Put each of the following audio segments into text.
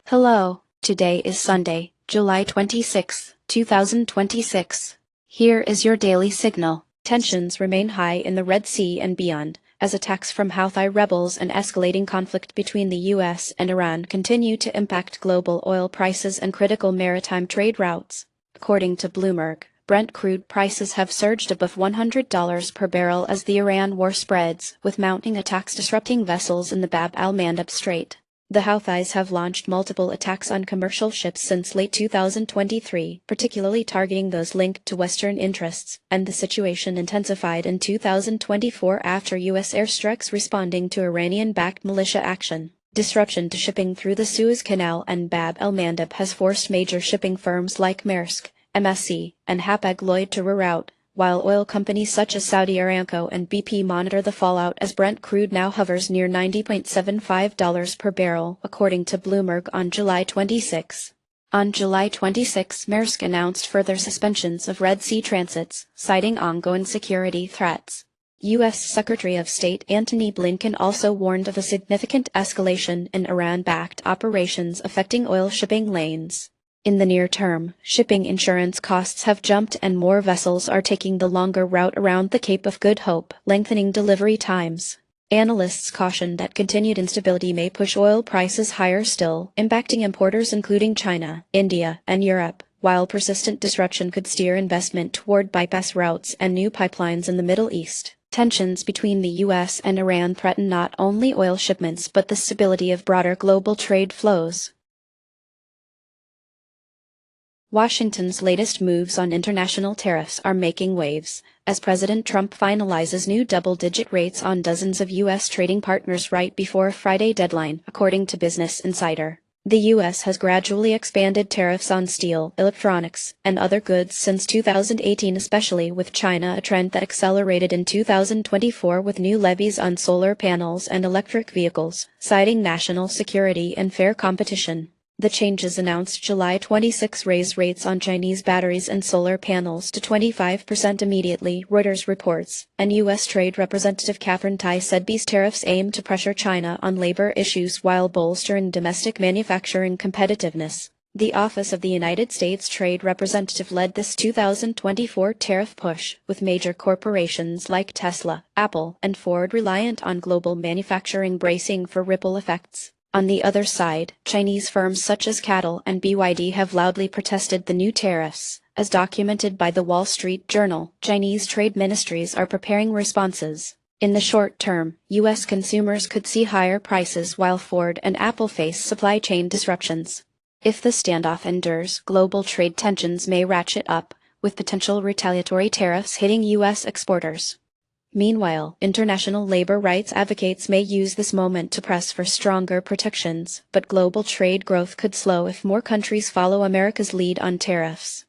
Hello, today is Sunday, July 26, 2026. Here is your daily signal. Tensions remain high in the Red Sea and beyond, as attacks from Houthi rebels and escalating conflict between the U.S. and Iran continue to impact global oil prices and critical maritime trade routes. According to Bloomberg, Brent crude prices have surged above $100 per barrel as the Iran war spreads, with mounting attacks disrupting vessels in the Bab al-Mandab Strait. The Houthis have launched multiple attacks on commercial ships since late 2023, particularly targeting those linked to Western interests, and the situation intensified in 2024 after U.S. airstrikes responding to Iranian-backed militia action. Disruption to shipping through the Suez Canal and Bab el-Mandeb has forced major shipping firms like Maersk, MSC, and Hapag-Lloyd to reroute, while oil companies such as Saudi Aramco and BP monitor the fallout as Brent crude now hovers near $90.75 per barrel, according to Bloomberg on July 26. On July 26, Maersk announced further suspensions of Red Sea transits, citing ongoing security threats. U.S. Secretary of State Antony Blinken also warned of a significant escalation in Iran-backed operations affecting oil shipping lanes. In the near term, shipping insurance costs have jumped and more vessels are taking the longer route around the Cape of Good Hope, lengthening delivery times. Analysts caution that continued instability may push oil prices higher still, impacting importers including China, India, and Europe, while persistent disruption could steer investment toward bypass routes and new pipelines in the Middle East. Tensions between the U.S. and Iran threaten not only oil shipments but the stability of broader global trade flows. Washington's latest moves on international tariffs are making waves, as President Trump finalizes new double-digit rates on dozens of U.S. trading partners right before a Friday deadline, according to Business Insider. The U.S. has gradually expanded tariffs on steel, electronics, and other goods since 2018, especially with China, a trend that accelerated in 2024 with new levies on solar panels and electric vehicles, citing national security and fair competition. The changes announced July 26 raise rates on Chinese batteries and solar panels to 25% immediately, Reuters reports, and U.S. Trade Representative Katherine Tai said these tariffs aim to pressure China on labor issues while bolstering domestic manufacturing competitiveness. The Office of the United States Trade Representative led this 2024 tariff push, with major corporations like Tesla, Apple, and Ford reliant on global manufacturing bracing for ripple effects. On the other side, Chinese firms such as CATL and BYD have loudly protested the new tariffs. As documented by the Wall Street Journal, Chinese trade ministries are preparing responses. In the short term, U.S. consumers could see higher prices while Ford and Apple face supply chain disruptions. If the standoff endures, global trade tensions may ratchet up, with potential retaliatory tariffs hitting U.S. exporters. Meanwhile, international labor rights advocates may use this moment to press for stronger protections, but global trade growth could slow if more countries follow America's lead on tariffs.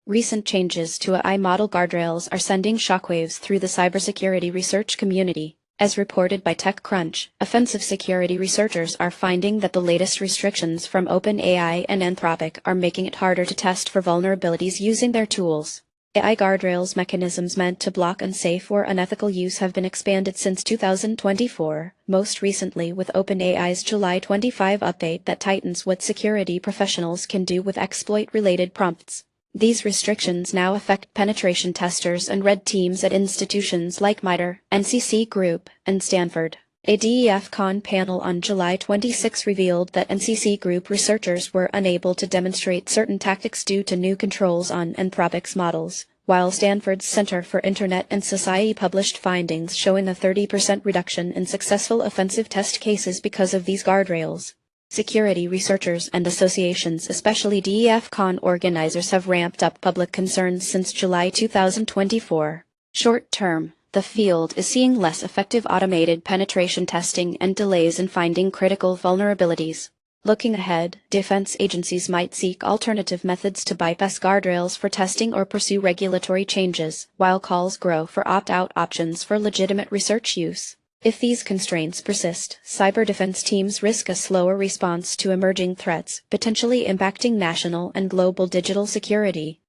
Recent changes to AI model guardrails are sending shockwaves through the cybersecurity research community. As reported by TechCrunch, offensive security researchers are finding that the latest restrictions from OpenAI and Anthropic are making it harder to test for vulnerabilities using their tools. AI guardrails mechanisms meant to block unsafe or unethical use have been expanded since 2024, most recently with OpenAI's July 25 update that tightens what security professionals can do with exploit-related prompts. These restrictions now affect penetration testers and red teams at institutions like MITRE, NCC Group, and Stanford. A DEF-CON panel on July 26 revealed that NCC Group researchers were unable to demonstrate certain tactics due to new controls on Anthropic's models, while Stanford's Center for Internet and Society published findings showing a 30% reduction in successful offensive test cases because of these guardrails. Security researchers and associations, especially DEF-CON organizers, have ramped up public concerns since July 2024. Short term, the field is seeing less effective automated penetration testing and delays in finding critical vulnerabilities. Looking ahead, defense agencies might seek alternative methods to bypass guardrails for testing or pursue regulatory changes, while calls grow for opt-out options for legitimate research use. If these constraints persist, cyber defense teams risk a slower response to emerging threats, potentially impacting national and global digital security.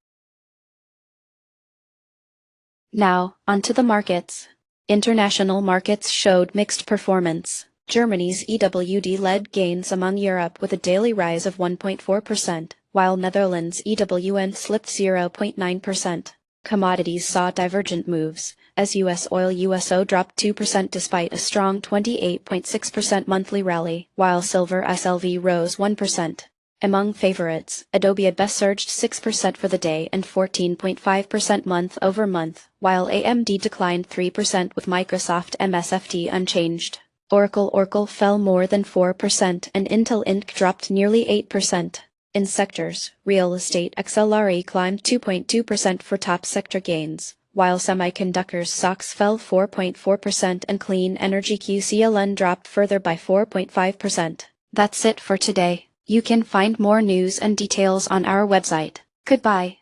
Now, onto the markets. International markets showed mixed performance. Germany's EWD led gains among Europe with a daily rise of 1.4%, while Netherlands' EWN slipped 0.9%. Commodities saw divergent moves, as U.S. oil USO dropped 2% despite a strong 28.6% monthly rally, while silver SLV rose 1%. Among favorites, Adobe best surged 6% for the day and 14.5% month-over-month, while AMD declined 3% with Microsoft MSFT unchanged. Oracle fell more than 4% and Intel Inc. dropped nearly 8%. In sectors, real estate XLRE climbed 2.2% for top sector gains, while semiconductors stocks fell 4.4% and clean energy QCLN dropped further by 4.5%. That's it for today. You can find more news and details on our website. Goodbye.